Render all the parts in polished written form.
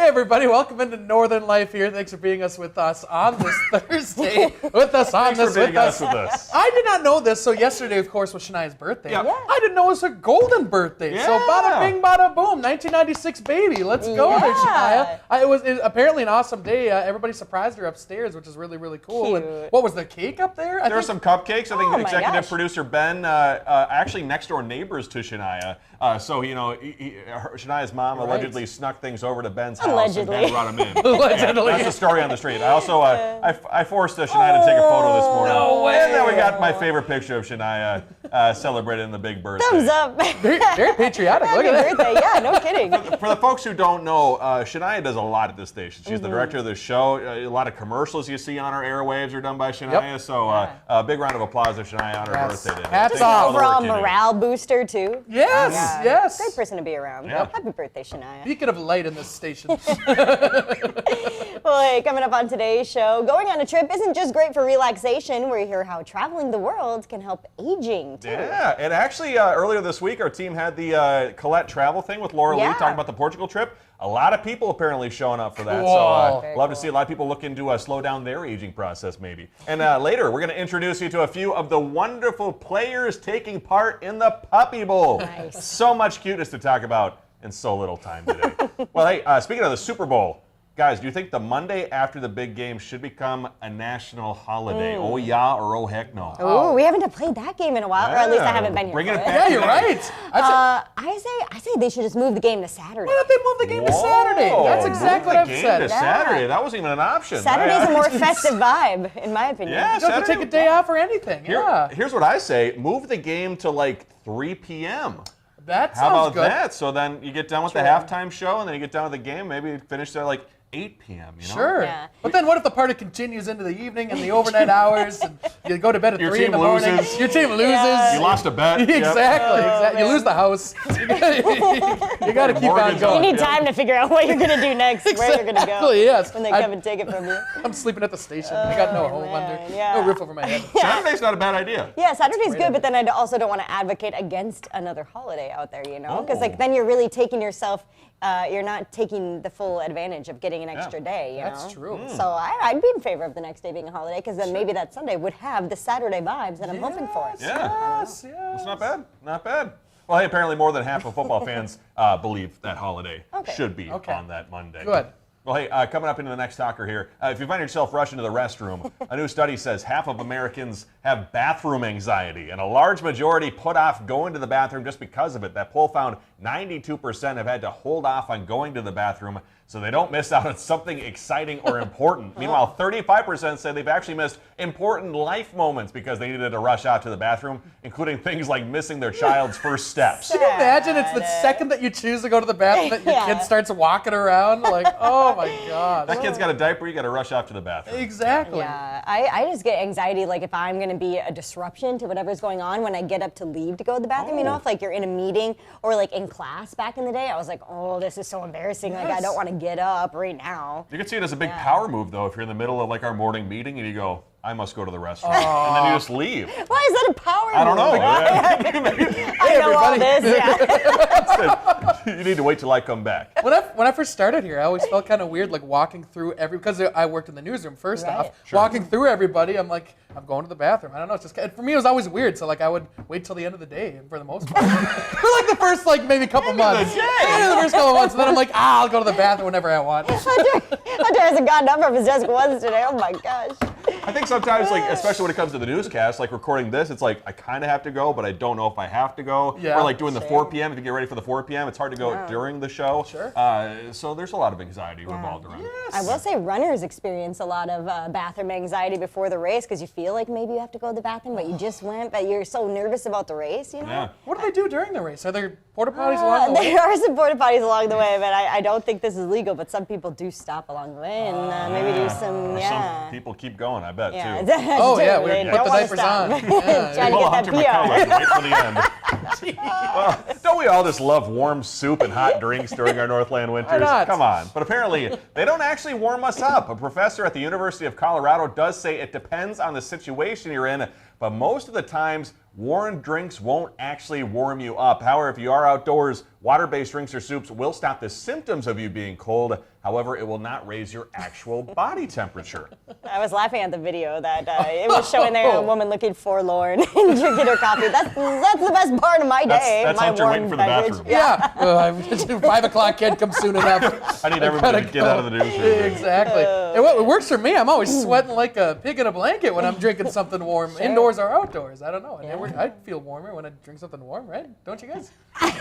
everybody, welcome into Northern Life here. Thanks for being with us on this Thursday. I did not know this. So yesterday, of course, was Shania's birthday. Yeah. I didn't know it was her golden birthday. Yeah. So bada bing, bada boom, 1996 baby. Let's go there, Shania. It was apparently an awesome day. Everybody surprised her upstairs, which is really, really cool. Cute. And what was the cake up there? There were some cupcakes. I think Oh my executive gosh. producer Ben, actually next door neighbors to Shania. So, Shania's mom allegedly snuck things over to Ben's house and Ben brought them in. Allegedly. That's the story on the street. I also, I forced Shania to take a photo this morning. No way. And then we got my favorite picture of Shania celebrating the big birthday. Thumbs up. Very, very patriotic. Look Happy at that. birthday. Yeah, no kidding. For the folks who don't know, Shania does a lot at this station. She's the director of the show. A lot of commercials you see on our airwaves are done by Shania. Yep. So a big round of applause to Shania on her Yes. birthday today. Hats Thanks for all the Overall work you do. morale booster, too. Yes, Yeah. yes. Great person to be around. Yeah. Happy birthday, Shania. Beacon of light in this station. Well, hey, coming up on today's show, going on a trip isn't just great for relaxation. We hear how traveling the world can help aging, too. Yeah, and actually earlier this week, our team had the Colette travel thing with Laura Lee Yeah. talking about the Portugal trip. A lot of people apparently showing up for that. Cool. So Very love to cool. see a lot of people looking to slow down their aging process maybe. And later, we're going to introduce you to a few of the wonderful players taking part in the Puppy Bowl. Nice. So much cuteness to talk about in so little time today. Well, hey, speaking of the Super Bowl, guys, do you think the Monday after the big game should become a national holiday? Oh yeah or oh heck no? Ooh, we haven't played that game in a while, or at least I Yeah. haven't been here Bringing for it it. back. Yeah, you're right. I say they should just move the game to Saturday. Why don't they move the game to Saturday? That's Whoa, exactly move what I've the game said. to Saturday. That wasn't even an option. Saturday's a more festive vibe, in my opinion. Yeah, You don't have to Saturday- take a day off or anything. Yeah. Here's what I say: move the game to like 3 p.m. That How sounds about good. that? So then you get done with the True. halftime show, and then you get done with the game. Maybe you finish there like 8 p.m. You know? Sure. Yeah. But then what if the party continues into the evening and the overnight hours and you go to bed at Your 3 in the team morning? loses. Your team loses. Yeah. You lost a bet. Yep. Exactly. You lose the house. You got to keep on Mortgage going. You need time to figure out what you're going to do next, where you're going to go. Exactly, yes. When they come and take it from you. I'm sleeping at the station. I got no home man, under, yeah. no roof over my head. Saturday's not a bad idea. Yeah, Saturday's great good, but then I also don't want to advocate against another holiday out there, you know? Because Oh. then you're really taking yourself, you're not taking the full advantage of getting an extra day, you know? That's true. So I'd be in favor of the next day being a holiday, because then maybe that Sunday would have the Saturday vibes that I'm hoping for. Yeah. Yes, yes. It's not bad. Not bad. Well, hey, apparently more than half of football fans believe that holiday should be on that Monday. Good. Well, hey, coming up into the next talker here, if you find yourself rushing to the restroom, a new study says half of Americans have bathroom anxiety, and a large majority put off going to the bathroom just because of it. That poll found 92% have had to hold off on going to the bathroom so they don't miss out on something exciting or important. Meanwhile, 35% say they've actually missed important life moments because they needed to rush out to the bathroom, including things like missing their child's first steps. Can you imagine it's the second that you choose to go to the bathroom that your kid starts walking around? Like, oh my God. That kid's got a diaper, you got to rush out to the bathroom. Exactly. Yeah, I just get anxiety, like if I'm going to be a disruption to whatever's going on when I get up to leave to go to the bathroom, you know, if like you're in a meeting or like in class back in the day, I was like, oh, this is so embarrassing. Like I don't want to get up right now. You can see it as a big power move, though, if you're in the middle of like our morning meeting and you go, I must go to the restroom. And then you just leave. Why is that a power I don't know. move? Yeah. I know all everybody. this, yeah. You need to wait till I come back. When I first started here, I always felt kind of weird, like walking through because I worked in the newsroom first Right. off. Walking through everybody, I'm like, I'm going to the bathroom. I don't know. It's just for me, it was always weird. So like, I would wait till the end of the day for the most part, for like the first like maybe couple months. Yeah, the first couple months, and then I'm like, I'll go to the bathroom whenever I want. Hunter hasn't gotten up from his desk once today. Oh my gosh. I think sometimes, like, especially when it comes to the newscast, like recording this, it's like I kind of have to go, but I don't know if I have to go. Yeah. Or like doing the 4 p.m. If you get ready for the 4 p.m., it's hard to go during the show. Sure. So there's a lot of anxiety revolved around it. I will say runners experience a lot of bathroom anxiety before the race because you feel like maybe you have to go to the bathroom, but you just went, but you're so nervous about the race, you know? Yeah. What do they do during the race? Are there porta potties along the way? There are some porta potties along the way, but I don't think this is legal, but some people do stop along the way and maybe do some, Some people keep going, I bet, Yeah. too. Oh yeah, They we don't put the wanna diapers stop. on. Yeah. Trying to Pull get Hunter that McCullough PR. and wait for the end. Well, don't we all just love warm soup and hot drinks during our Northland winters? not? Come on. But apparently, they don't actually warm us up. A professor at the University of Colorado does say it depends on the situation you're in, but most of the times, warm drinks won't actually warm you up. However, if you are outdoors, water-based drinks or soups will stop the symptoms of you being cold. However, it will not raise your actual body temperature. I was laughing at the video that it was showing there a woman looking forlorn and drinking her coffee. That's the best part of my day. That's my Hunter warm waiting for the beverage. bathroom. Yeah. 5 o'clock can't come soon enough. I need everybody to get out of the newsroom. Exactly. It works for me. I'm always sweating like a pig in a blanket when I'm drinking something warm, indoors or outdoors. I don't know. I feel warmer when I drink something warm, right? Don't you guys?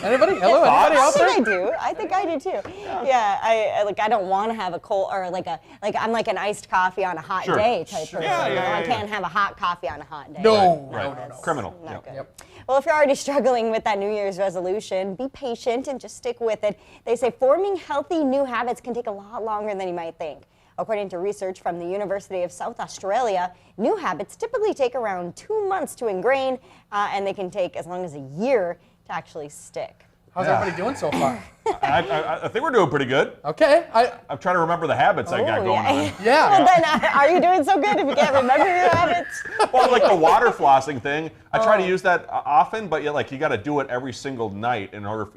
Anybody? Hello? Anybody out there? I do. I think I do too. Yeah. I don't want to have a cold or I'm like an iced coffee on a hot day type person. I can't have a hot coffee on a hot day. No. Right. No. Criminal. Not good. Yep. Well, if you're already struggling with that New Year's resolution, be patient and just stick with it. They say forming healthy new habits can take a lot longer than you might think. According to research from the University of South Australia, new habits typically take around 2 months to ingrain, and they can take as long as a year to actually stick. How's everybody doing so far? I think we're doing pretty good. Okay. I'm trying to remember the habits I got going on. Yeah. Well, then, are you doing so good if you can't remember your habits? Well, like the water flossing thing, I try to use that often, but you got to do it every single night in order,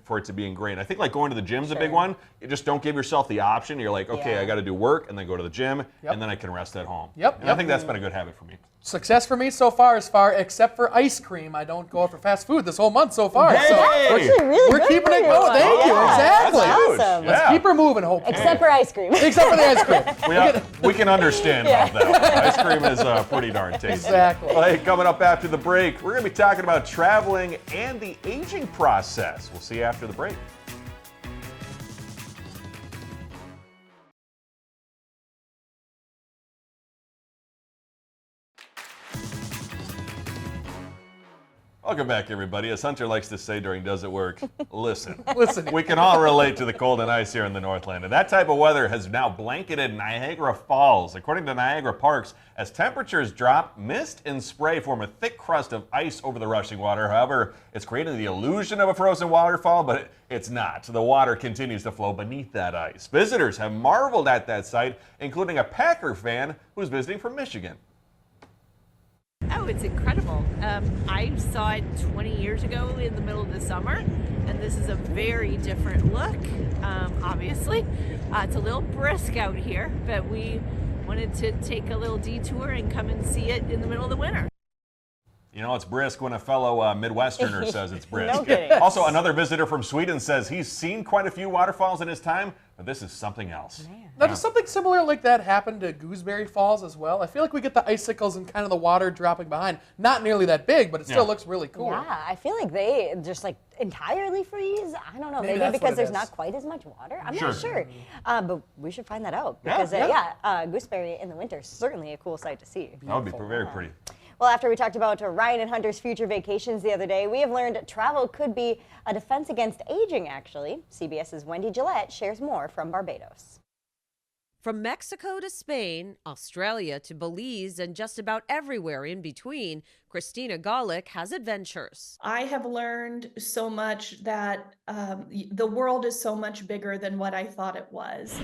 for it to be ingrained. I think like going to the gym's a big one. You just don't give yourself the option. You're like, okay, I got to do work and then go to the gym, and then I can rest at home. And I think that's been a good habit for me. Success for me so far, except for ice cream. I don't go out for fast food this whole month so far. Hey! So Actually, really we're good keeping for it you. going. Thank you. Exactly. That's Huge. awesome. Yeah. Let's keep her moving, Hope. Except for ice cream. Except for the ice cream. We can understand about that. Ice cream is pretty darn tasty. Exactly. Well, hey, coming up after the break, we're going to be talking about traveling and the aging process. We'll see you after the break. Welcome back, everybody. As Hunter likes to say during Does It Work, listen. Listen. We can all relate to the cold and ice here in the Northland, and that type of weather has now blanketed Niagara Falls. According to Niagara Parks, as temperatures drop, mist and spray form a thick crust of ice over the rushing water. However, it's creating the illusion of a frozen waterfall, but it's not. The water continues to flow beneath that ice. Visitors have marveled at that sight, including a Packer fan who's visiting from Michigan. Oh, it's incredible. I saw it 20 years ago in the middle of the summer, and this is a very different look, obviously. It's a little brisk out here, but we wanted to take a little detour and come and see it in the middle of the winter. You know, it's brisk when a fellow Midwesterner says it's brisk. No kidding. Also, another visitor from Sweden says he's seen quite a few waterfalls in his time, but this is something else. Now, does something similar like that happen to Gooseberry Falls as well? I feel like we get the icicles and kind of the water dropping behind. Not nearly that big, but it still looks really cool. Yeah, I feel like they just like entirely freeze. I don't know, Maybe maybe that's what because it there's is. not quite as much water. I'm Sure. not sure, but we should find that out Yeah. because Gooseberry in the winter is certainly a cool sight to see. That would be very pretty. Well, after we talked about Ryan and Hunter's future vacations the other day, we have learned travel could be a defense against aging, actually. CBS's Wendy Gillette shares more from Barbados. From Mexico to Spain, Australia to Belize, and just about everywhere in between, Christina Golick has adventures. I have learned so much that the world is so much bigger than what I thought it was.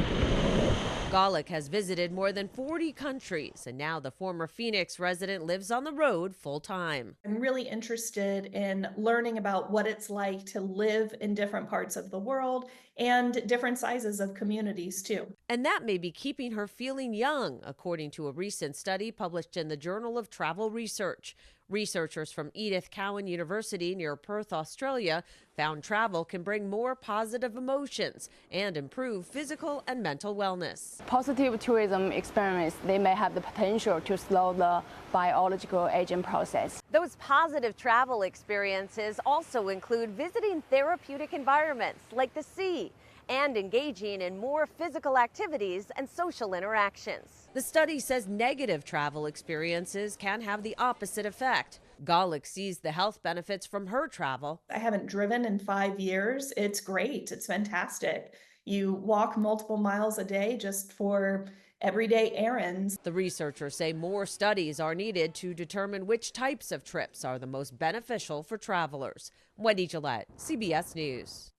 Golick has visited more than 40 countries, and now the former Phoenix resident lives on the road full-time. I'm really interested in learning about what it's like to live in different parts of the world and different sizes of communities too. And that may be keeping her feeling young, according to a recent study published in the Journal of Travel Research. Researchers from Edith Cowan University near Perth, Australia, found travel can bring more positive emotions and improve physical and mental wellness. Positive tourism experiments, they may have the potential to slow the biological aging process. Those positive travel experiences also include visiting therapeutic environments like the sea and engaging in more physical activities and social interactions. The study says negative travel experiences can have the opposite effect. Golick sees the health benefits from her travel. I haven't driven in 5 years. It's great. It's fantastic. You walk multiple miles a day just for everyday errands. The researchers say more studies are needed to determine which types of trips are the most beneficial for travelers. Wendy Gillette, CBS News.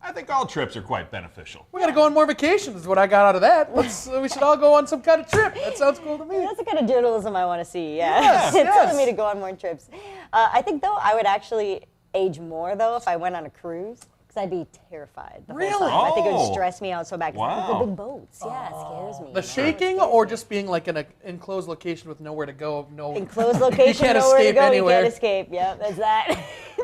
I think all trips are quite beneficial. We gotta go on more vacations. Is what I got out of that. We should all go on some kind of trip. That sounds cool to me. That's the kind of journalism I want to see. Yeah, Yes, it's yes. telling me to go on more trips. I think though I would actually age more though if I went on a cruise. Because I'd be terrified the Really? whole time. I think it Oh. would stress me out so bad. 'Cause Wow. the big boats, yeah, it scares me. The shaking, or just being like in an enclosed location with nowhere to go, no Enclosed location, you can't nowhere escape to go, anywhere. you can't escape. Yep, that's that.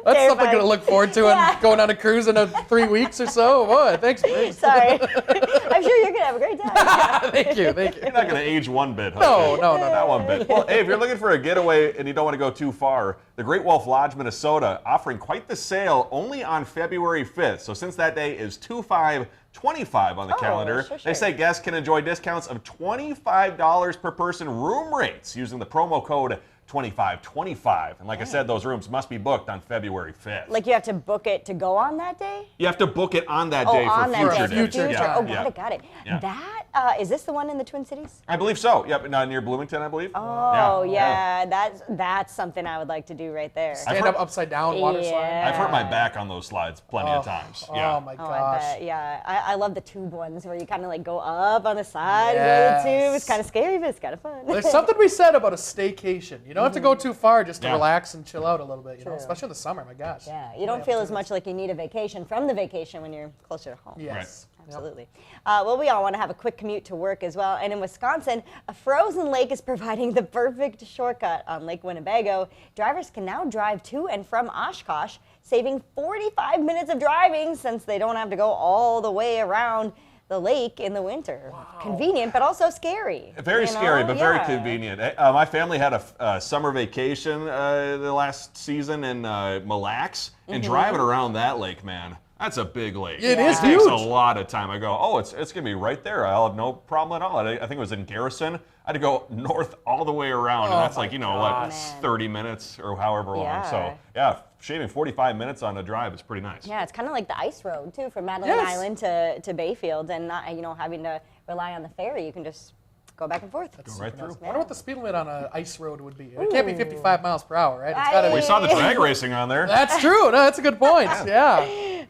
That's something Terrifying. to look forward to and going on a cruise in 3 weeks or so. Boy, thanks, Bruce. Sorry. I'm sure you're gonna have a great time. Thank you. You're not going to age one bit, huh? No. Not one bit. Well, hey, if you're looking for a getaway and you don't want to go too far, the Great Wolf Lodge, Minnesota, offering quite the sale only on February 5th. So since that day is 2/5/25 on the calendar, sure. they say guests can enjoy discounts of $25 per person room rates using the promo code 2525. And like I said, those rooms must be booked on February 5th. Like you have to book it to go on that day? You have to book it on that Oh, day for on that future day. days. Future. Yeah, Oh, yeah. got it. Yeah. That, is this the one in the Twin Cities? I believe so. Yep, near Bloomington, I believe. Oh, yeah. That's something I would like to do right there. Stand up upside down, water slide. Yeah. I've hurt my back on those slides plenty of times. Yeah. Oh my Oh, I gosh. bet. Yeah, I love the tube ones where you kind of like go up on the side and go Yes. to the tube. It's kind of scary, but it's kind of fun. There's something we said about a staycation. You don't have to go too far just to Yeah. relax and chill out a little bit, you know, True. especially in the summer. My gosh. Yeah, you don't feel as much like you need a vacation from the vacation when you're closer to home. Yes. Absolutely. Well, we all want to have a quick commute to work as well. And in Wisconsin, a frozen lake is providing the perfect shortcut on Lake Winnebago. Drivers can now drive to and from Oshkosh, saving 45 minutes of driving since they don't have to go all the way around the lake in the winter. Convenient, but also scary. Very you know? scary, but very Yeah. convenient. My family had a summer vacation the last season in Mille Lacs, and driving around that lake, man, that's a big lake. It is takes huge. a lot of time. I go, oh, it's going to be right there. I'll have no problem at all. I think it was in Garrison. I had to go north all the way around, and that's like, Man. 30 minutes or however long. Yeah. So, yeah, shaving 45 minutes on a drive is pretty nice. Yeah, it's kind of like the ice road too, from Madeline Yes. Island to Bayfield, and not having to rely on the ferry. You can just go back and forth. Go right through. I wonder what the speed limit on an ice road would be. It can't be 55 miles per hour, right? It's gotta We be. saw the drag racing on there. That's true. No, that's a good point. Yeah.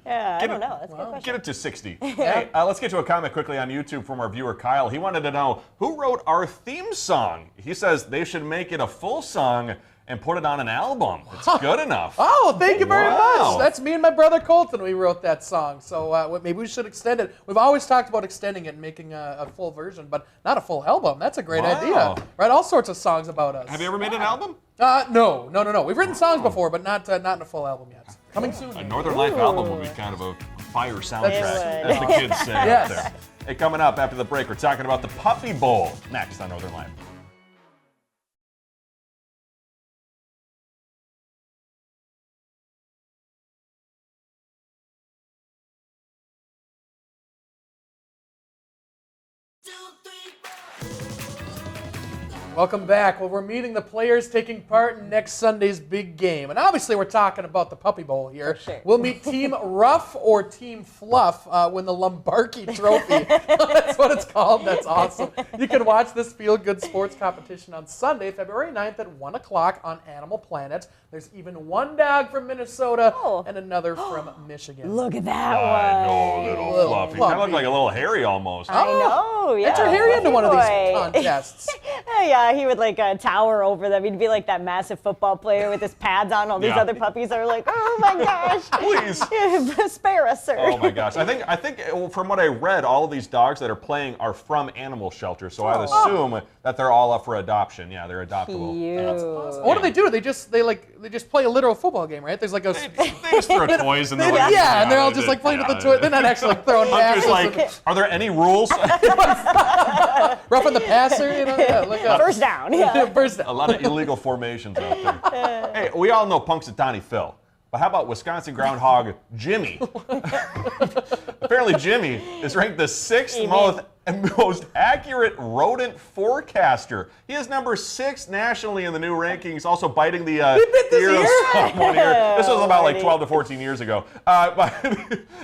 Yeah, I don't know. That's a good question. Get it to 60. Hey, let's get to a comment quickly on YouTube from our viewer Kyle. He wanted to know who wrote our theme song. He says they should make it a full song and put it on an album. It's good enough. Oh, thank you very Wow. much. That's me and my brother Colton. We wrote that song. So maybe we should extend it. We've always talked about extending it and making a full version, but not a full album. That's a great Wow. idea. Write all sorts of songs about us. Have you ever made an album? No. We've written songs before, but not in a full album yet. Coming soon. A Northern Life album would be kind of a fire soundtrack, would. as the kids say Yes. out there. Hey, coming up after the break, we're talking about the Puppy Bowl next on Northern Life. Welcome back. Well, we're meeting the players taking part in next Sunday's big game. And obviously, we're talking about the Puppy Bowl here. For sure. We'll meet Team Rough or Team Fluff win the Lombardi Trophy. That's what it's called. That's awesome. You can watch this feel-good sports competition on Sunday, February 9th at 1 o'clock on Animal Planet. There's even one dog from Minnesota and another from Michigan. Look at that I know, one. little Fluffy. Kind of look like a little Harry almost. I know, yeah. Enter Harry into one of these Boy. contests. Yeah, he would like tower over them. He'd be like that massive football player with his pads on. All these Yeah. other puppies are like, oh my gosh. Please. Spare us, sir. Oh my gosh! I think from what I read, all of these dogs that are playing are from animal shelters, so I'd assume that they're all up for adoption. Yeah, they're adoptable. Cute. What do they do? They just play a literal football game, right? There's like a They just throw toys in the way. yeah, and they're all just like playing with the toy. They're not actually like throwing Hunter's passes. like, are there any rules? Roughing the passer, you know? Yeah, look up. First down. Yeah. First A down. lot of illegal formations out there. Hey, we all know Punxsutawney Phil. But how about Wisconsin groundhog Jimmy? Apparently Jimmy is ranked the sixth most accurate rodent forecaster. He is number 6 nationally in the new rankings, also biting the bit this ear of ear? someone here. This was about like Alrighty. 12 to 14 years ago. But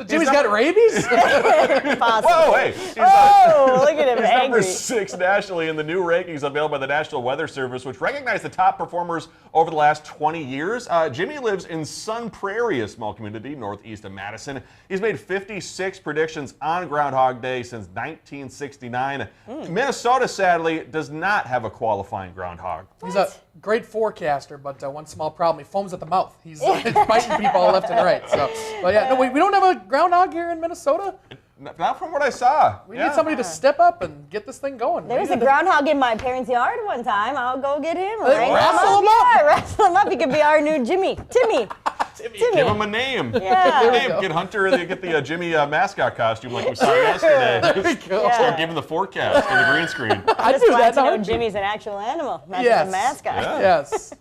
Jimmy's got rabies? Whoa, hey. Oh, look at him He's hanging Number 6 nationally in the new rankings unveiled by the National Weather Service, which recognize the top performers over the last 20 years. Jimmy lives in Sun Prairie, a small community northeast of Madison. He's made 56 predictions on Groundhog Day since 1969. Minnesota, sadly, does not have a qualifying groundhog. He's a great forecaster, but one small problem: he foams at the mouth. He's biting people left and right. So, but yeah, no, we don't have a groundhog here in Minnesota. Not from what I saw. We need somebody to step up and get this thing going. There was a groundhog in my parents' yard one time. I'll go get him. Right? Wrestle him up. Yeah, wrestle him up. He could be our new Timmy. Give him a name. Yeah. Hey, get Hunter, get the Jimmy mascot costume like we saw yesterday. There we go. Start giving the forecast on the green screen. I Just do glad that. to know Heartbeat. Jimmy's an actual animal, not Yes. just a mascot. Yeah. Yes.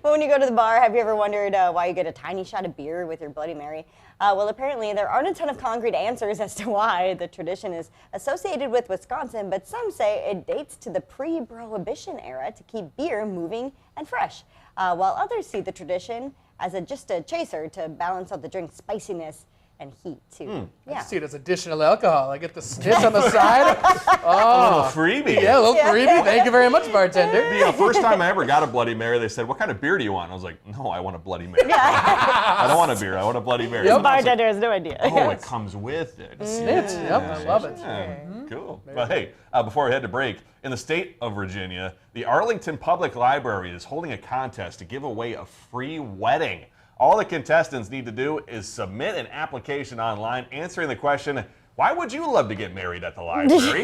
Well, when you go to the bar, have you ever wondered why you get a tiny shot of beer with your Bloody Mary? Well, apparently there aren't a ton of concrete answers as to why. The tradition is associated with Wisconsin, but some say it dates to the pre-Prohibition era to keep beer moving and fresh, while others see the tradition as just a chaser to balance out the drink's spiciness and heat, too. I just see it as additional alcohol. I get the snitch on the side. A little freebie. Yeah, a little freebie. Thank you very much, bartender. The first time I ever got a Bloody Mary, they said, "What kind of beer do you want?" I was like, "No, I want a Bloody Mary. I don't want a beer. I want a Bloody Mary." Yep. And I was like, Bartender has no idea. oh, it comes with it. Snitch. Yep, I love it. Yeah, cool. But hey, before we head to break, in the state of Virginia, the Arlington Public Library is holding a contest to give away a free wedding. All the contestants need to do is submit an application online answering the question, why would you love to get married at the library?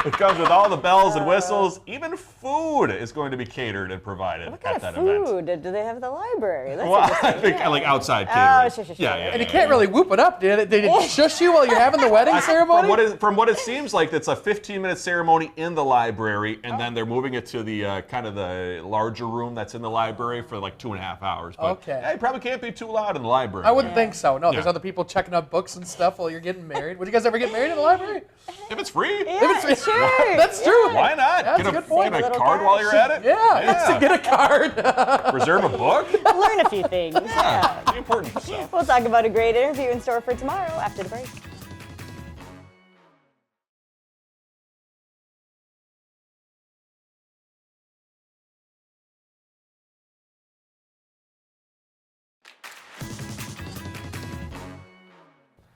It comes with all the bells and whistles. Even food is going to be catered and provided What kind at that of event. food do they have at the library? That's Well, I interesting. think Yeah. like outside Oh, catering. sure. Yeah. And you can't really whoop it up, did it? Did it shush you while you're having the wedding ceremony? From what it seems like, it's a 15-minute ceremony in the library, and then they're moving it to the kind of the larger room that's in the library for like 2.5 hours. But Okay. yeah, you probably can't be too loud in the library. I wouldn't think so. No, there's Yeah. other people checking out books and stuff while you're getting married. Would you guys ever get married in the library? If it's free, Yeah, sure. That's true. why not? That's Get a good point. Get a Little card while you're at it. Yeah, get a card. Reserve a book. Learn a few things. Yeah, the important stuff. We'll talk about a great interview in store for tomorrow after the break.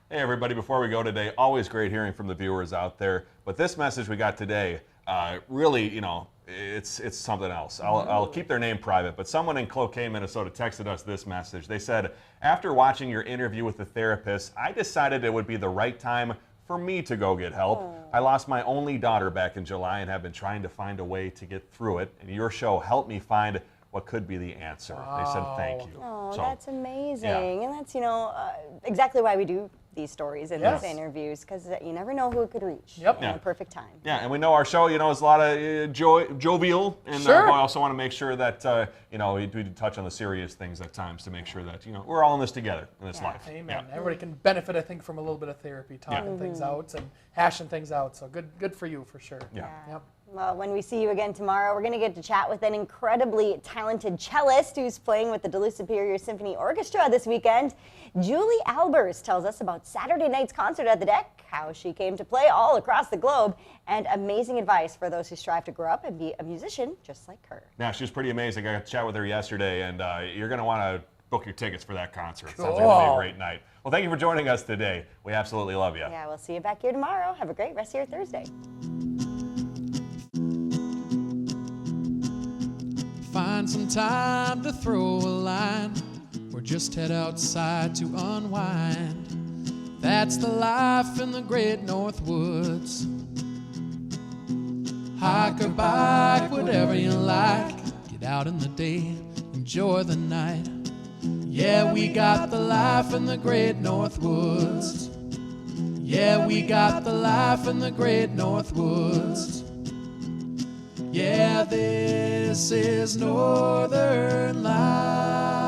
Hey everybody, before we go today, always great hearing from the viewers out there. But this message we got today, really, it's something else. I'll keep their name private, but someone in Cloquet, Minnesota texted us this message. They said, after watching your interview with the therapist, I decided it would be the right time for me to go get help. I lost my only daughter back in July and have been trying to find a way to get through it. And your show helped me find what could be the answer. They said thank you. Oh, So, that's amazing. yeah. And that's, exactly why we do these stories and Yes. these interviews, because you never know who it could reach Yep. in Yeah. the perfect time. Yeah, and we know our show, is a lot of jovial, and Sure. but I also want to make sure that, we do touch on the serious things at times to make sure that, we're all in this together in this life. Amen. Yeah. Everybody can benefit, I think, from a little bit of therapy, talking things out and hashing things out. So good for you, for sure. Yeah. Yep. Well, when we see you again tomorrow, we're going to get to chat with an incredibly talented cellist who's playing with the Duluth Superior Symphony Orchestra this weekend. Julie Albers tells us about Saturday night's concert at the Deck, how she came to play all across the globe, and amazing advice for those who strive to grow up and be a musician just like her. Yeah, she was pretty amazing. I got to chat with her yesterday, and you're going to want to book your tickets for that concert. Sounds like it'll be a Cool. great night. Well, thank you for joining us today. We absolutely love you. Yeah, we'll see you back here tomorrow. Have a great rest of your Thursday. Find some time to throw a line or just head outside to unwind. That's the life in the great North Woods. Hike or bike, whatever you like. Get out in the day, enjoy the night. Yeah, we got the life in the great North Woods. Yeah, we got the life in the great North Woods. Yeah, this is Northern Life.